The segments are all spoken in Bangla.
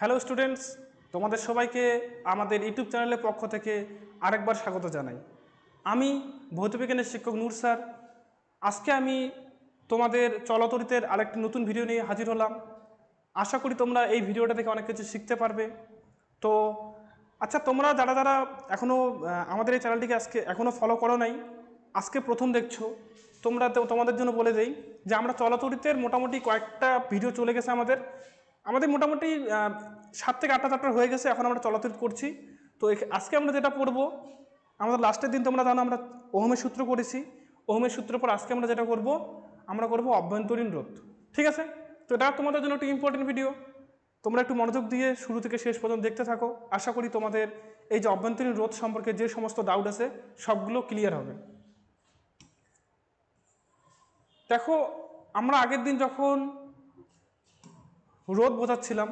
হ্যালো স্টুডেন্টস, তোমাদের সবাইকে আমাদের ইউটিউব চ্যানেলের পক্ষ থেকে আরেকবার স্বাগত জানাই। আমি ভৌতবিজ্ঞানের শিক্ষক নূর স্যার। আজকে আমি তোমাদের চলতরিতের আরেকটি নতুন ভিডিও নিয়ে হাজির হলাম। আশা করি তোমরা এই ভিডিওটা থেকে অনেক কিছু শিখতে পারবে। তো আচ্ছা, তোমরা যারা যারা এখনও আমাদের এই চ্যানেলটিকে এখনও ফলো করো নাই, আজকে প্রথম দেখছো, তোমাদের জন্য বলে দেই যে আমরা চলতরিতের মোটামুটি কয়েকটা ভিডিও চলে গেছে আমাদের মোটামুটি 7 থেকে 8টা চ্যাপ্টার হয়ে গেছে। এখন আমরা চলতরিত করছি। তো আজকে আমরা যেটা পড়বো, আমাদের লাস্টের দিন তোমরা জানো আমরা ওহমের সূত্র করেছি। ওহমের সূত্রের পর আজকে আমরা যেটা করব, আমরা করব অভ্যন্তরীণ রোধ। ঠিক আছে? তো এটা তোমাদের জন্য একটু ইম্পর্টেন্ট ভিডিও। তোমরা একটু মনোযোগ দিয়ে শুরু থেকে শেষ পর্যন্ত দেখতে থাকো। আশা করি তোমাদের এই যে অভ্যন্তরীণ রোধ সম্পর্কে যে সমস্ত ডাউট আছে সবগুলো ক্লিয়ার হবে। দেখো, আমরা আগের দিন যখন রোধ বোঝাচ্ছিলাম,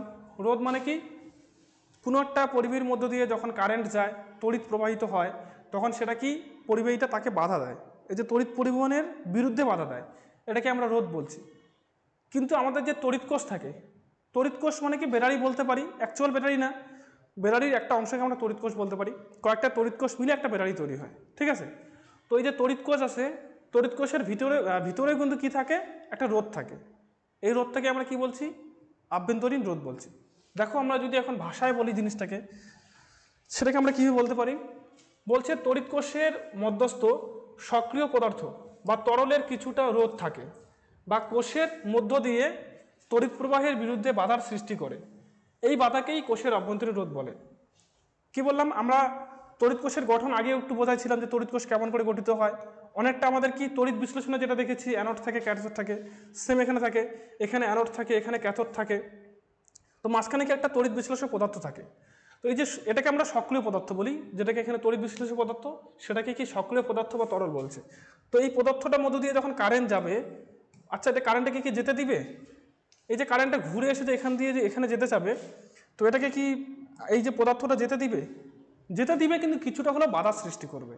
রোধ মানে কি, কোনো একটা পরিবের মধ্য দিয়ে যখন কারেন্ট যায়, তড়িৎ প্রবাহিত হয়, তখন সেটা কি পরিবাহীটা তাকে বাধা দেয়। এই যে তড়িৎ পরিবহনের বিরুদ্ধে বাধা দেয়, এটাকে আমরা রোধ বলছি। কিন্তু আমাদের যে তড়িৎ কোষ থাকে, তড়িৎ কোষ মানে কি ব্যাটারি বলতে পারি, অ্যাকচুয়াল ব্যাটারি না, ব্যাটারির একটা অংশকে আমরা তড়িৎ কোষ বলতে পারি। কয়েকটা তড়িৎ কোষ মিলে একটা ব্যাটারি তৈরি হয়। ঠিক আছে? তো এই যে তড়িৎ কোষ আছে, তড়িৎ কোষের ভিতরে কিন্তু কি থাকে, একটা রোধ থাকে। এই রোধটাকে আমরা কি বলছি, আভ্যন্তরীণ রোধ বলছি। দেখো, আমরা যদি এখন ভাষায় বলি জিনিসটাকে, সেটাকে আমরা কীভাবে বলতে পারি, বলছে তড়িৎ কোষের মধ্যস্থ সক্রিয় পদার্থ বা তরলের কিছুটা রোধ থাকে বা কোষের মধ্য দিয়ে তড়িৎ প্রবাহের বিরুদ্ধে বাধার সৃষ্টি করে। এই বাধাকেই কোষের অভ্যন্তরীণ রোধ বলে। কি বললাম, আমরা তড়িৎ কোষের গঠন আগে একটু বোঝাইছিলাম যে তড়িৎ কোষ কেমন করে গঠিত হয়। অনেকটা আমাদের কি তড়িৎ বিশ্লেষণে যেটা দেখেছি, অ্যানোড থাকে ক্যাথোড থাকে, সেম এখানে থাকে, এখানে অ্যানোড থাকে এখানে ক্যাথোড থাকে। তো মাঝখানে কি একটা তড়িৎ বিশ্লেষক পদার্থ থাকে। তো এই যে এটাকে আমরা সক্রিয় পদার্থ বলি, যেটাকে এখানে তড়িৎ বিশ্লেষক পদার্থ, সেটাকে কি সক্রিয় পদার্থ বা তরল বলছে। তো এই পদার্থটার মধ্য দিয়ে যখন কারেন্ট যাবে, আচ্ছা এটা কারেন্টটাকে কি যেতে দিবে? এই যে কারেন্টটা ঘুরে এসে যে এখান দিয়ে যে এখানে যেতে যাবে, তো এটাকে কি এই যে পদার্থটা যেতে দিবে? যেতে দিবে, কিন্তু কিছুটা হলেও বাধা সৃষ্টি করবে।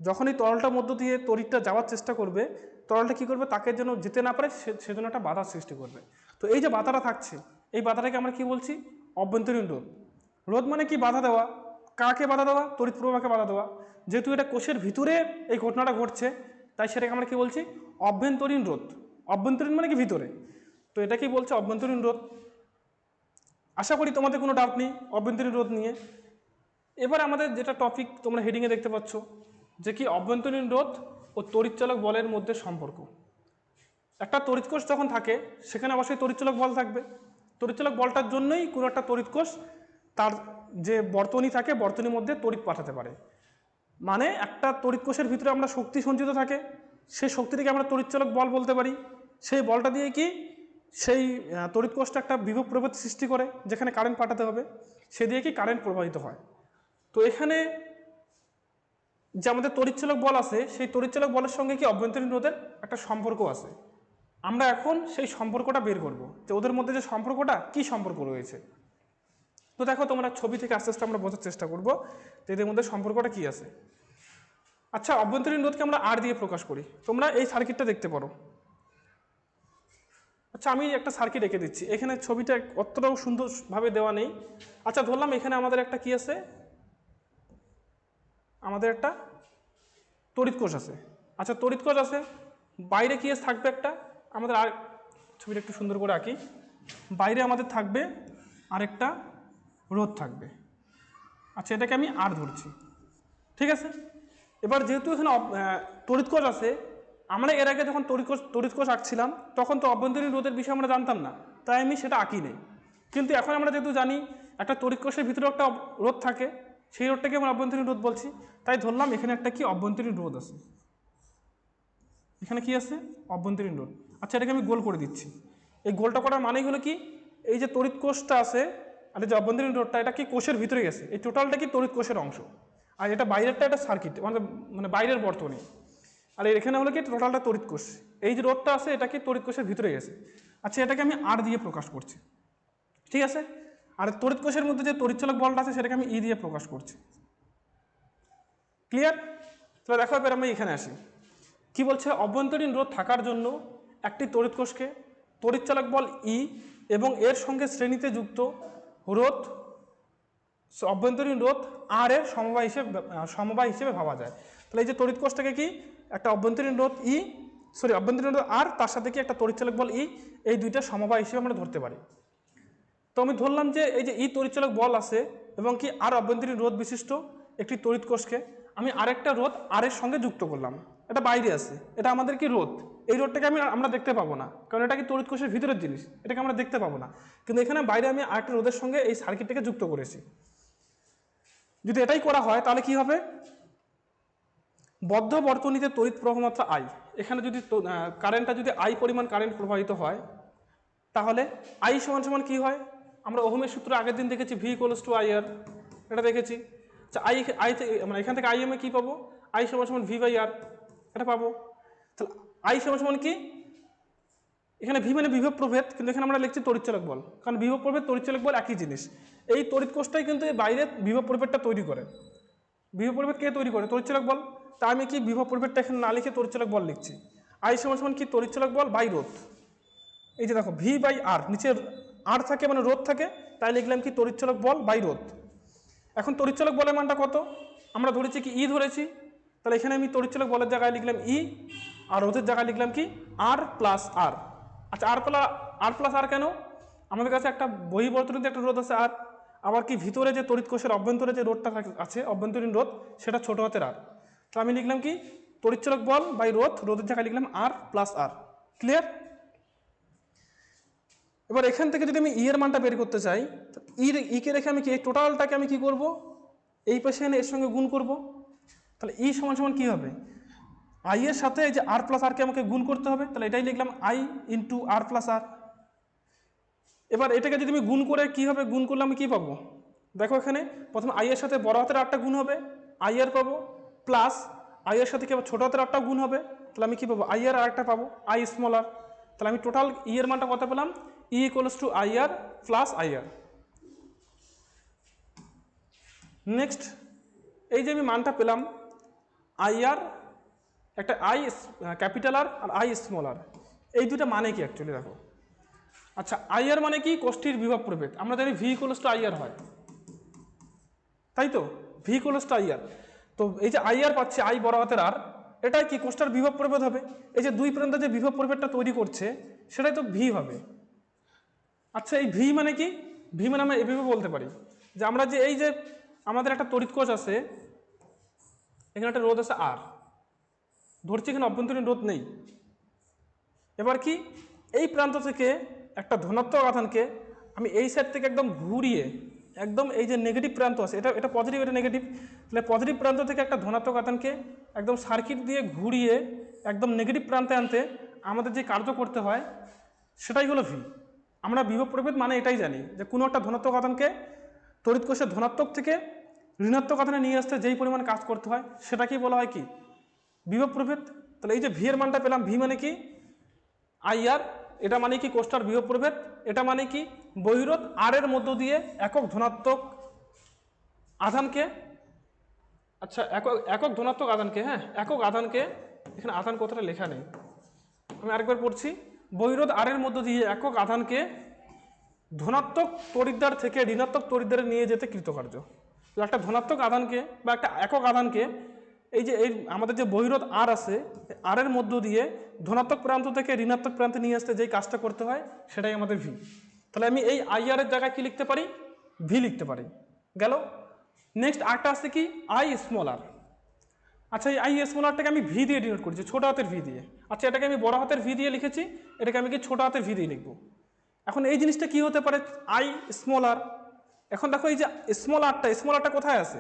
যখন এই তরলটার মধ্য দিয়ে তড়িৎটা যাওয়ার চেষ্টা করবে, তরলটা কি করবে, তাকে যেন যেতে না পারে সেজন্য একটা বাধা সৃষ্টি করবে। তো এই যে বাধাটা থাকছে, এই বাধাটাকে আমরা কি বলছি, অভ্যন্তরীণ রোধ। রোধ মানে কি, বাধা দেওয়া। কাকে বাধা দেওয়া? তড়িৎ প্রবাহকে বাধা দেওয়া। যেহেতু এটা কোষের ভিতরে এই ঘটনাটা ঘটছে, তাই সেটাকে আমরা কি বলছি, অভ্যন্তরীণ রোধ। অভ্যন্তরীণ মানে কি, ভিতরে। তো এটা কি বলছে, অভ্যন্তরীণ রোধ। আশা করি তোমাদের কোনো ডাউট নেই অভ্যন্তরীণ রোধ নিয়ে। এবার আমাদের যেটা টপিক তোমরা হেডিংয়ে দেখতে পাচ্ছ, যে কি অভ্যন্তরীণ রোধ ও তড়িৎচালক বলের মধ্যে সম্পর্ক। একটা তড়িৎ কোষ যখন থাকে, সেখানে অবশ্যই তড়িৎচালক বল থাকবে। তড়িৎচালক বলটার জন্যই কোনো একটা তড়িৎ কোষ তার যে বর্তনী থাকে, বর্তনীর মধ্যে তড়িৎ পাঠাতে পারে। মানে একটা তড়িৎ কোষের ভিতরে আমরা শক্তি সঞ্চিত থাকে, সেই শক্তিটিকে আমরা তড়িৎচালক বল বলতে পারি। সেই বলটা দিয়ে কি সেই তড়িৎ কোষটা একটা বিভব প্রভেদ সৃষ্টি করে, যেখানে কারেন্ট পাঠাতে হবে, সে দিয়ে কি কারেন্ট প্রবাহিত হয়। তো এখানে যে আমাদের তড়িৎচালক বল আছে, সেই তড়িৎচালক বলের সঙ্গে কি অভ্যন্তরীণ রোধের একটা সম্পর্ক আছে। আমরা এখন সেই সম্পর্কটা বের করব, যে ওদের মধ্যে যে সম্পর্কটা, কি সম্পর্ক রয়েছে। তো দেখো, তোমরা ছবি থেকে আস্তে আস্তে আমরা বোঝার চেষ্টা করব যে এদের মধ্যে সম্পর্কটা কি আছে। আচ্ছা, অভ্যন্তরীণ রোধকে আমরা আর দিয়ে প্রকাশ করি। তোমরা এই সার্কিটটা দেখতে পারো। আচ্ছা, আমি একটা সার্কিট এঁকে দিচ্ছি। এখানে ছবিটা অতটাও সুন্দরভাবে দেওয়া নেই। আচ্ছা, ধরলাম এখানে আমাদের একটা কি আছে, আমাদের একটা তড়িৎ কোষ আছে। আচ্ছা, তড়িৎ কোষ আছে, বাইরে কি থাকবে একটা, আমাদের আর ছবিটা একটু সুন্দর করে আঁকি। বাইরে আমাদের থাকবে আরেকটা রোধ থাকবে। আচ্ছা, এটাকে আমি আর ধরছি। ঠিক আছে? এবার যেহেতু এখানে তড়িৎ কোষ আছে, আমরা এর আগে যখন তড়িৎ কোষ আঁকছিলাম, তখন তো অভ্যন্তরীণ রোধের বিষয়ে আমরা জানতাম না, তাই আমি সেটা আঁকি নেই। কিন্তু এখন আমরা যেহেতু জানি একটা তড়িৎ কোষের ভিতরে একটা রোধ থাকে, সেই রোধটাকে আমরা অভ্যন্তরীণ রোধ বলছি। তাই ধরলাম এখানে একটা কি অভ্যন্তরীণ রোধ আছে। এখানে কি আছে, অভ্যন্তরীণ রোধ। আচ্ছা, এটাকে আমি গোল করে দিচ্ছি। এই গোলটা করার মানেই হলো কি, এই যে তড়িৎ কোষটা আছে আর এই যে অভ্যন্তরীণ রোধটা, এটা কি কোষের ভিতরে গেছে। এই টোটালটা কি তড়িৎ কোষের অংশ, আর এটা বাইরেরটা এটা সার্কিট, মানে বাইরের বর্তনী। আর এখানে হলো কি টোটালটা তড়িৎ কোষ। এই যে রোধটা আছে, এটা কি তড়িৎ কোষের ভিতরে গেছে। আচ্ছা, এটাকে আমি আর দিয়ে প্রকাশ করছি। ঠিক আছে? আর তড়িৎ কোষের মধ্যে যে তড়িৎচালক বলটা আছে, সেটাকে আমি ই দিয়ে প্রকাশ করছি। ক্লিয়ার? তাহলে দেখো, এবার আমি এখানে আসি। কি বলছে, অভ্যন্তরীণ রোধ থাকার জন্য একটি তড়িৎ কোষকে তড়িৎচালক বল ই এবং এর সঙ্গে শ্রেণীতে যুক্ত রোধ, অভ্যন্তরীণ রোধ আর এর সমবায় হিসেবে ভাবা যায়। তাহলে এই যে তড়িৎ কোষটাকে কি একটা অভ্যন্তরীণ রোধ অভ্যন্তরীণ রোধ আর, তার সাথে কি একটা তড়িৎচালক বল ই, এই দুইটা সমবায় হিসেবে আমরা ধরতে পারি। তো আমি ধরলাম যে এই যে তড়িৎচালক বল আছে এবং কি আর অভ্যন্তরীণ রোধ বিশিষ্ট একটি তড়িৎ কোষকে আমি আরেকটা রোধ আর এর সঙ্গে যুক্ত করলাম। এটা বাইরে আছে, এটা আমাদের কি রোধ, এই রোধটাকে আমরা দেখতে পাবো না, কারণ এটা কি তড়িৎ কোষের ভিতরের জিনিস, এটাকে আমরা দেখতে পাবো না। কিন্তু এখানে বাইরে আমি আরেকটা রোধের সঙ্গে এই সার্কিটটাকে যুক্ত করেছি। যদি এটাই করা হয় তাহলে কি হবে, বদ্ধ বর্তনীতে তড়িৎ প্রবাহমাত্রা আই, এখানে যদি কারেন্টটা যদি আই পরিমাণ কারেন্ট প্রবাহিত হয় তাহলে আই সমান সমান কী হয়, আমরা ওহমের সূত্র আগের দিন দেখেছি ভি ইকুয়ালস টু আই আর, এটা দেখেছি। আচ্ছা আই মানে এখান থেকে আই এম এ কী পাবো, আই সমান সমান ভি বাই আর, এটা পাবো। তাহলে আই সমান সমান কি, এখানে ভি মানে বিভব প্রভেদ, কিন্তু এখানে আমরা লিখছি তড়িৎচালক বল, কারণ বিভব প্রভেদ তড়িৎচালক বল একই জিনিস। এই তড়িৎ কোষটাই কিন্তু এই বাইরে বিভব প্রভেদটা তৈরি করে। বিভব প্রভেদ কে তৈরি করে, তড়িৎচালক বল। তা আমি কি বিভব প্রভেদটা এখানে না লিখে তড়িৎচালক বল লিখছি। আই সমান সমান কি তড়িৎচালক বল বাই রোধ, এই যে দেখো ভি বাই আর, নিচে আর থাকে মানে রোধ থাকে, তাই লিখলাম কি তড়িৎচালক বল বাই রোধ। এখন তড়িৎচালক বলের মানটা কত, আমরা ধরেছি কি ই ধরেছি, তাহলে এখানে আমি তড়িৎচালক বলের জায়গায় লিখলাম ই, আর রোধের জায়গায় লিখলাম কি আর প্লাস আর। আচ্ছা আর প্লাস আর কেন, আমাদের কাছে একটা বহির্বর্তনীতে একটা রোধ আছে আর, আবার কি ভিতরে যে তড়িৎ কোষের অভ্যন্তরে যে রোধটা আছে অভ্যন্তরীণ রোধ, সেটা ছোট হাতের আর। তো আমি লিখলাম কি তড়িৎচালক বল বাই রোধ, রোধের জায়গায় লিখলাম আর প্লাস আর। ক্লিয়ার। এবার এখান থেকে যদি আমি ই এর মানটা বের করতে চাই, ইকে রেখে আমি কি এই টোটালটাকে আমি কি করব, এই পাশে এনে এর সঙ্গে গুণ করব। তাহলে ই সমান সমান কী হবে, আই এর সাথে এই যে আর প্লাস আরকে আমাকে গুণ করতে হবে, তাহলে এটাই লিখলাম আই ইন্টু আর প্লাস আর। এবার এটাকে যদি আমি গুণ করে কী হবে, গুণ করলে আমি কী পাবো, দেখো এখানে প্রথমে আই এর সাথে বড় হাতের আরটা গুণ হবে, আই আর পাবো, প্লাস আই এর সাথে কি ছোটো হাতের আরটাও গুণ হবে, তাহলে আমি কী পাবো আই আর আরেকটা পাবো আই স্মল আর। তাহলে আমি টোটাল ই এর মানটা কত পেলাম, E equals to I R plus I R. Next এই যে আমি মানটা পেলাম আই আর, একটা আই ক্যাপিটাল আর আর আই স্মল আর, এই দুটা মানে কি অ্যাকচুয়ালি দেখো। আচ্ছা আই আর মানে কি কোষ্ঠীর বিভব প্রভেদ, আমরা জানি ভি ইকুয়ালস টু আই আর হয়, তাই তো ভি ইকুয়ালস টু আই আর। তো এই যে আই আর পাচ্ছি আই বড় হাতের আর, এটাই কি কোষ্ঠীর বিভব প্রভেদ হবে, এই যে দুই প্রান্তে যে বিভব প্রভেদটা তৈরি করছে সেটাই তো ভি হবে। আচ্ছা এই ভি মানে কি, ভি মানে আমরা এভাবে বলতে পারি যে আমরা যে এই যে আমাদের একটা তড়িৎ কোষ আছে, এখানে একটা রোধ আছে আর, ধরছি এখানে অভ্যন্তরীণ রোধ নেই। এবার কি এই প্রান্ত থেকে একটা ধনাত্মক আধানকে আমি এই সাইড থেকে একদম ঘুরিয়ে, একদম এই যে নেগেটিভ প্রান্ত আছে, এটা পজিটিভ এটা নেগেটিভ, তাহলে পজিটিভ প্রান্ত থেকে একটা ধনাত্মক আধানকে একদম সার্কিট দিয়ে ঘুরিয়ে একদম নেগেটিভ প্রান্তে আনতে আমাদের যে কার্য করতে হয় সেটাই হলো ভি। আমরা বিভব প্রভেদ মানে এটাই জানি যে কোনো একটা ধনাত্মক আধানকে তড়িৎ কোষের ধনাত্মক থেকে ঋণাত্মক আধানে নিয়ে আসতে যেই পরিমাণ কাজ করতে হয় সেটাকেই বলা হয় কি বিভব প্রভেদ। তাহলে এই যে ভি এর মানটা পেলাম, ভি মানে কি আই আর, এটা মানে কি কোষ্টার বিভব প্রভেদ, এটা মানে কি বহিরোধ আর এর মধ্য দিয়ে একক ধনাত্মক আধানকে, আচ্ছা একক ধনাত্মক আধানকে, হ্যাঁ একক আধানকে, এখানে আধান কথাটা লেখা নেই, আমি আরেকবার পড়ছি, বহিরোধ আর এর মধ্য দিয়ে একক আধানকে ধনাত্মক তড়িৎদ্বার থেকে ঋণাত্মক তড়িৎদ্বারে নিয়ে যেতে কৃতকার্য। একটা ধনাত্মক আধানকে বা একটা একক আধানকে এই যে এই আমাদের যে বহিরোধ আর আছে, আর এর মধ্য দিয়ে ধনাত্মক প্রান্ত থেকে ঋণাত্মক প্রান্তে নিয়ে আসতে যেই কাজটা করতে হয় সেটাই আমাদের ভি। তাহলে আমি এই আই আর এর জায়গায় কি লিখতে পারি, ভি লিখতে পারি, গেল। নেক্সট আরটা আছে কি আই স্মল আর। আচ্ছা এই আই স্মল আরটাকে আমি ভি দিয়ে ডিনোট করছি, ছোটো হাতের ভি দিয়ে। আচ্ছা এটাকে আমি বড় হাতের ভি দিয়ে লিখেছি, এটাকে আমি কি ছোটো হাতের ভি দিয়ে লিখবো। এখন এই জিনিসটা কি হতে পারে, আই স্মল আর। এখন দেখো এই যে স্মল আরটা কোথায় আছে,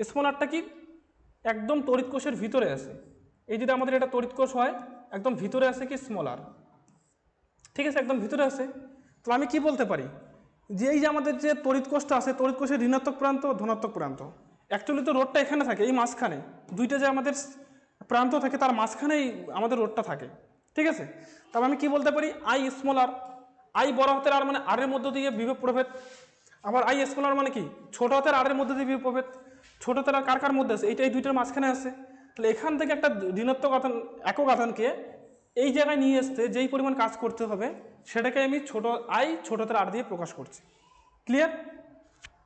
স্মল আরটা কি একদম তড়িৎ কোষের ভিতরে আছে। এই যদি আমাদের এটা তড়িৎ কোষ হয় একদম ভিতরে আছে কি স্মল আর, ঠিক আছে একদম ভিতরে আছে। তাহলে আমি কি বলতে পারি যে এই যে আমাদের যে তড়িৎ কোষটা আছে, তড়িৎ কোষের ঋণাত্মক প্রান্ত ধনাত্মক প্রান্ত, অ্যাকচুয়ালি তো রোডটা এখানে থাকে এই মাঝখানে, দুইটা যে আমাদের প্রান্ত থাকে তার মাঝখানেই আমাদের রোডটা থাকে, ঠিক আছে। তবে আমি কি বলতে পারি আই স্মল আর, আই বড় হাতের আর মানে আর এর মধ্য দিয়ে বিভব প্রভেদ, আবার আই স্মল আর মানে কি ছোট হাতের আর এর মধ্যে দিয়ে বিভব প্রভেদ। ছোট হাতের আর কার কার মধ্যে আছে, এই দুইটার মাঝখানে আছে। তাহলে এখান থেকে একটা ঋণাত্মক আধান একক আধানকে এই জায়গায় নিয়ে আসতে যেই পরিমাণ কাজ করতে হবে সেটাকে আমি ছোট হাতের আর দিয়ে প্রকাশ করছি। ক্লিয়ার।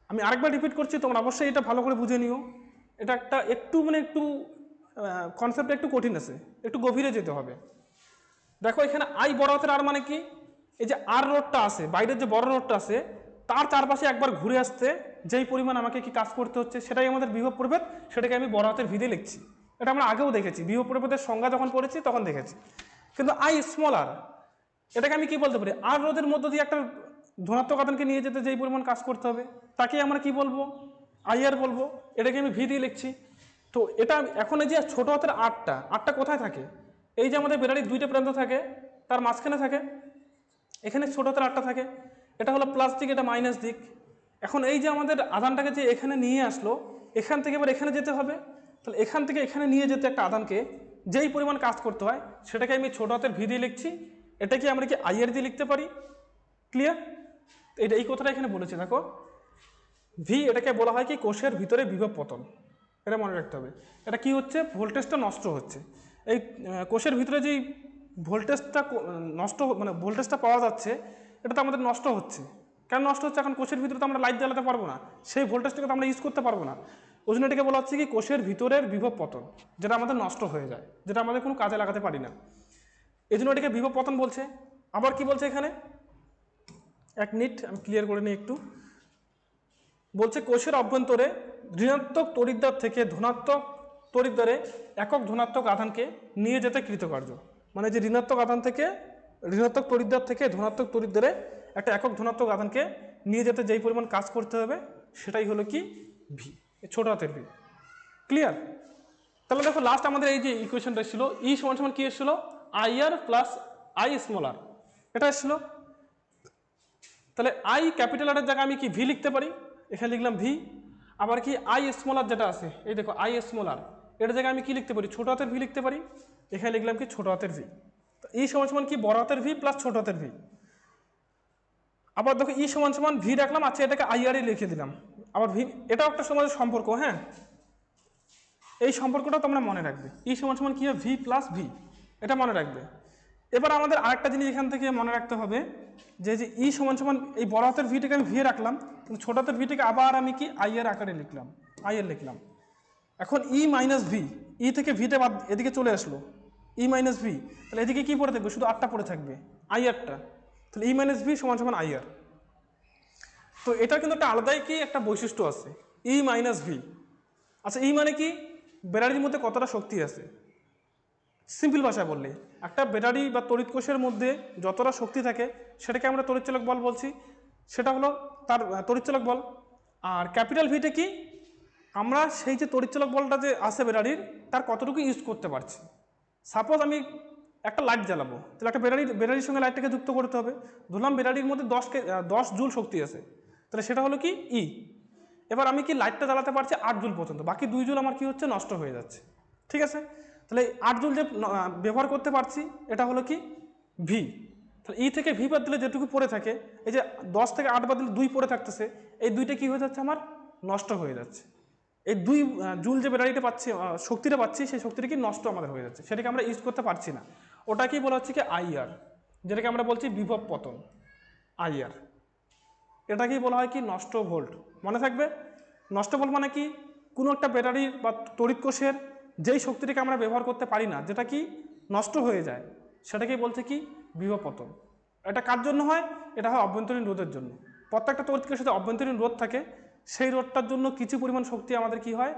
আমি আরেকবার রিপিট করছি, তোমরা অবশ্যই এটা ভালো করে বুঝে নিও। এটা একটু কনসেপ্টটা একটু কঠিন আছে, একটু গভীরে যেতে হবে। দেখো এখানে আই বড় হাতের আর মানে কি, এই যে আর রোডটা আছে, বাইরের যে বড় রোডটা আছে তার চারপাশে একবার ঘুরে আসতে যেই পরিমাণ আমাকে কি কাজ করতে হচ্ছে সেটাই আমাদের বিভব প্রভেদ, সেটাকে আমি বড় হাতের ভি দিয়ে লিখছি। এটা আমরা আগেও দেখেছি, বিভব প্রভেদের সংজ্ঞা যখন পড়েছি তখন দেখেছি। কিন্তু আই স্মল আর, এটাকে আমি কি বলতে পারি, আর রোধের মধ্য দিয়ে একটা ধনাত্মক আধানকে নিয়ে যেতে যেই পরিমাণ কাজ করতে হবে তাকে আমরা কি বলবো, আই আর বলবো। এটাকে আমি ভি দিয়ে লিখছি। তো এটা এখন এই যে ছোট হাতের আটটা কোথায় থাকে, এই যে আমাদের বেরারির দুইটা প্রান্ত থাকে তার মাঝখানে থাকে, এখানে ছোট হাতের আটটা থাকে। এটা হলো প্লাস দিক, এটা মাইনাস দিক। এখন এই যে আমাদের আধানটাকে যে এখানে নিয়ে আসলো, এখান থেকে এবার এখানে যেতে হবে, তাহলে এখান থেকে এখানে নিয়ে যেতে একটা আধানকে যেই পরিমাণ কাজ করতে হয় সেটাকে আমি ছোট হাতের ভি দিয়ে লিখছি। এটাকে আমরা কি আই আর দিয়ে লিখতে পারি। ক্লিয়ার? এটা এই কথাটা এখানে বলেছে, দেখো ভি এটাকে বলা হয় কি কোষের ভিতরে বিভব পতন। এটা মনে রাখতে হবে। এটা কি হচ্ছে, ভোল্টেজটা নষ্ট হচ্ছে। এই কোষের ভিতরে যেই ভোল্টেজটা নষ্ট মানে ভোল্টেজটা পাওয়া যাচ্ছে এটা তো আমাদের নষ্ট হচ্ছে। কেন নষ্ট হচ্ছে, এখন কোষের ভিতরে তো আমরা লাইট জ্বালাতে পারবো না, সেই ভোল্টেজটাকে তো আমরা ইউজ করতে পারবো না। ওই জন্য এটাকে বলা হচ্ছে কি কোষের ভিতরের বিভব পতন, যেটা আমাদের নষ্ট হয়ে যায়, যেটা আমাদের কোনো কাজে লাগাতে পারি না। এই জন্য এটাকে বিভব পতন বলছে। আবার কি বলছে এখানে, এক মিনিট আমি ক্লিয়ার করে নিই একটু। বলছে কোষের অভ্যন্তরে ঋণাত্মক তড়িৎদ্বার থেকে ধনাত্মক তড়িৎদ্বারে একক ধনাত্মক আধানকে নিয়ে যেতে কৃতকার্য। মানে যে ঋণাত্মক আধান থেকে, ঋণাত্মক তড়িৎদ্বার থেকে ধনাত্মক তড়িৎদ্বারে একটা একক ধনাত্মক আধানকে নিয়ে যেতে যেই পরিমাণ কাজ করতে হবে সেটাই হলো কি ভি, ছোট হাতের ভি। ক্লিয়ার? তাহলে দেখো লাস্ট আমাদের এই যে ইকুয়েশনটা ছিল, ই সমান সমান কি এসেছিল, I R plus I small R, এটা এসেছিল। তাহলে আই ক্যাপিটাল আরের জায়গায় আমি কি ভি লিখতে পারি, এখানে লিখলাম ভি। আবার কি আই স্মল আর যেটা আছে, এই দেখো আই স্মল আর, এটার জায়গায় আমি কি লিখতে পারি, ছোট হাতের ভি লিখতে পারি। এখানে লিখলাম কি ছোট হাতের ভি। ই সমান সমান কি বড় হাতের ভি প্লাস ছোট হাতের ভি। আবার দেখো ই সমান সমান ভি রাখলাম, আচ্ছা এটাকে আই আর লিখে দিলাম। আবার ভি, এটাও একটা সমাজের সম্পর্ক। হ্যাঁ, এই সম্পর্কটা তোমরা মনে রাখবে, ই সমান সমান কি হয়, ভি প্লাস ভি, এটা মনে রাখবে। এবার আমাদের আরেকটা জিনিস এখান থেকে মনে রাখতে হবে, যে যে ই সমান সমান এই বড় হাতের ভিটাকে আমি ভি রাখলাম, কিন্তু ছোট হাতের ভিটাকে আবার আমি কি আই এর আকারে লিখলাম, আই এর লিখলাম। এখন ই মাইনাস ভি, ই থেকে ভিটা বাদ এদিকে চলে আসলো, ই মাইনাস ভি, তাহলে এদিকে কি পড়ে থাকবে, শুধু আটটা পড়ে থাকবে, আই আরটা। তাহলে ই মাইনাস ভি সমান সমান আই আর। তো এটা কিন্তু একটা আলাদাই কি একটা বৈশিষ্ট্য আছে, ই মাইনাস ভি। আচ্ছা ই মানে কি, ব্যাটারির মধ্যে কতটা শক্তি আছে। সিম্পল ভাষায় বললে একটা ব্যাটারি বা তড়িৎ কোষের মধ্যে যতটা শক্তি থাকে সেটাকে আমরা তড়িৎচালক বল বলছি, সেটা হলো তার তড়িৎচালক বল। আর ক্যাপিটাল ভিটে কি, আমরা সেই যে তড়িৎচালক বলটা যে আছে ব্যাটারির তার কতটুকু ইউজ করতে পারছি। সাপোজ আমি একটা লাইট জ্বালাবো, তাহলে একটা ব্যাটারির সঙ্গে লাইটটাকে যুক্ত করতে হবে। ধরলাম ব্যাটারির মধ্যে 10 জুল শক্তি আছে, তাহলে সেটা হলো কি ই। এবার আমি কি লাইটটা জ্বালাতে পারছি 8 জুল পর্যন্ত, বাকি 2 জুল আমার কি হচ্ছে, নষ্ট হয়ে যাচ্ছে। ঠিক আছে, তাহলে 8 জুল যে ব্যবহার করতে পারছি এটা হলো কি ভি। তাহলে ই থেকে ভি বাদ দিলে যেটুকু পড়ে থাকে, এই যে 10 থেকে 8 বাদ দিলে 2 পড়ে থাকতেছে, এই 2টা কি হয়ে যাচ্ছে, আমার নষ্ট হয়ে যাচ্ছে। এই 2 জুল যে ব্যাটারিটা পাচ্ছি, শক্তিটা পাচ্ছি, সেই শক্তিটা কি নষ্ট আমাদের হয়ে যাচ্ছে, সেটাকে আমরা ইউজ করতে পারছি না। ওটাকেই বলা হচ্ছে কি আইআর, যেটাকে আমরা বলছি বিভব পতন, আইআর। এটাকেই বলা হয় কি নষ্ট ভোল্ট। মনে থাকবে, নষ্ট ভোল্ট মানে কি, কোনো একটা ব্যাটারি বা তড়িৎ কোষের যেই শক্তিটাকে আমরা ব্যবহার করতে পারি না, যেটা কি নষ্ট হয়ে যায়, সেটাকেই বলছে কি বিভব পতন। এটা কার জন্য হয়, এটা হয় অভ্যন্তরীণ রোধের জন্য। প্রত্যেকটা তড়িৎ কোষের সাথে অভ্যন্তরীণ রোধ থাকে, সেই রোধটার জন্য কিছু পরিমাণ শক্তি আমাদের কি হয়,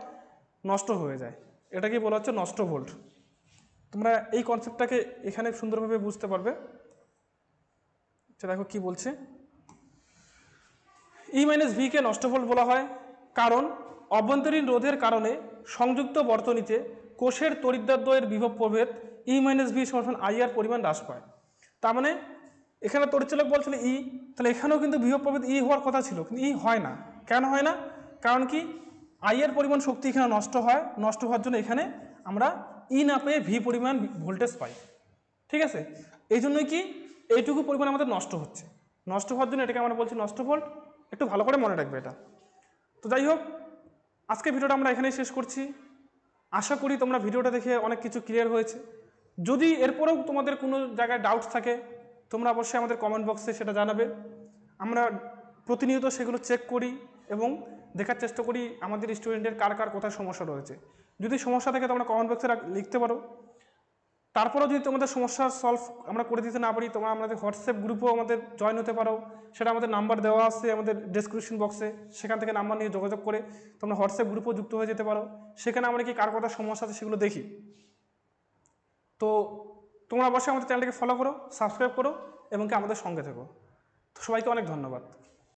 নষ্ট হয়ে যায়। এটাকেই বলা হচ্ছে নষ্ট ভোল্ট। তোমরা এই কনসেপ্টটাকে এখানে সুন্দরভাবে বুঝতে পারবে। দেখো কি বলছে, ই মাইনাস ভিকে নষ্ট ভোল্ট বলা হয় কারণ অভ্যন্তরীণ রোধের কারণে সংযুক্ত বর্তনীতে কোষের তড়িৎদ্বয়ের বিভব প্রভেদ ই মাইনাস ভি সমান আইআর পরিমাণ হ্রাস পায়। তার মানে এখানে তড়িৎচালক বলছিল ই, তাহলে এখানেও কিন্তু বিভব প্রভেদ ই হওয়ার কথা ছিল, কিন্তু ই হয় না। কেন হয় না, কারণ কি আইয়ের পরিমাণ শক্তি এখানে নষ্ট হয়, নষ্ট হওয়ার জন্য এখানে আমরা ই না পেয়ে ভি পরিমাণ ভোল্টেজ পাই। ঠিক আছে, এই জন্যই কি এইটুকু পরিমাণ আমাদের নষ্ট হচ্ছে, নষ্ট হওয়ার জন্য এটাকে আমরা বলছি নষ্ট ভোল্ট। একটু ভালো করে মনে রাখবে এটা। তো যাই হোক, আজকে ভিডিওটা আমরা এখানেই শেষ করছি। আশা করি তোমরা ভিডিওটা দেখে অনেক কিছু ক্লিয়ার হয়েছে। যদি এরপরেও তোমাদের কোনো জায়গায় ডাউটস থাকে তোমরা অবশ্যই আমাদের কমেন্ট বক্সে সেটা জানাবে। আমরা প্রতিনিয়ত সেগুলো চেক করি এবং দেখার চেষ্টা করি আমাদের স্টুডেন্টের কার কার কোথায় সমস্যা রয়েছে। যদি সমস্যা থাকে তোমরা কমেন্ট বক্সে লিখতে পারো। তারপরেও যদি তোমাদের সমস্যার সলভ আমরা করে দিতে না পারি, তোমরা আমাদের হোয়াটসঅ্যাপ গ্রুপেও আমাদের জয়েন হতে পারো। সেটা আমাদের নাম্বার দেওয়া আছে আমাদের ডেসক্রিপশন বক্সে, সেখান থেকে নাম্বার নিয়ে যোগাযোগ করে তোমরা হোয়াটসঅ্যাপ গ্রুপেও যুক্ত হয়ে যেতে পারো। সেখানে আমরা কি কার কথা সমস্যা আছে সেগুলো দেখি। তো তোমরা অবশ্যই আমাদের চ্যানেলটাকে ফলো করো, সাবস্ক্রাইব করো এবং কি আমাদের সঙ্গে থেকো। তো সবাইকে অনেক ধন্যবাদ।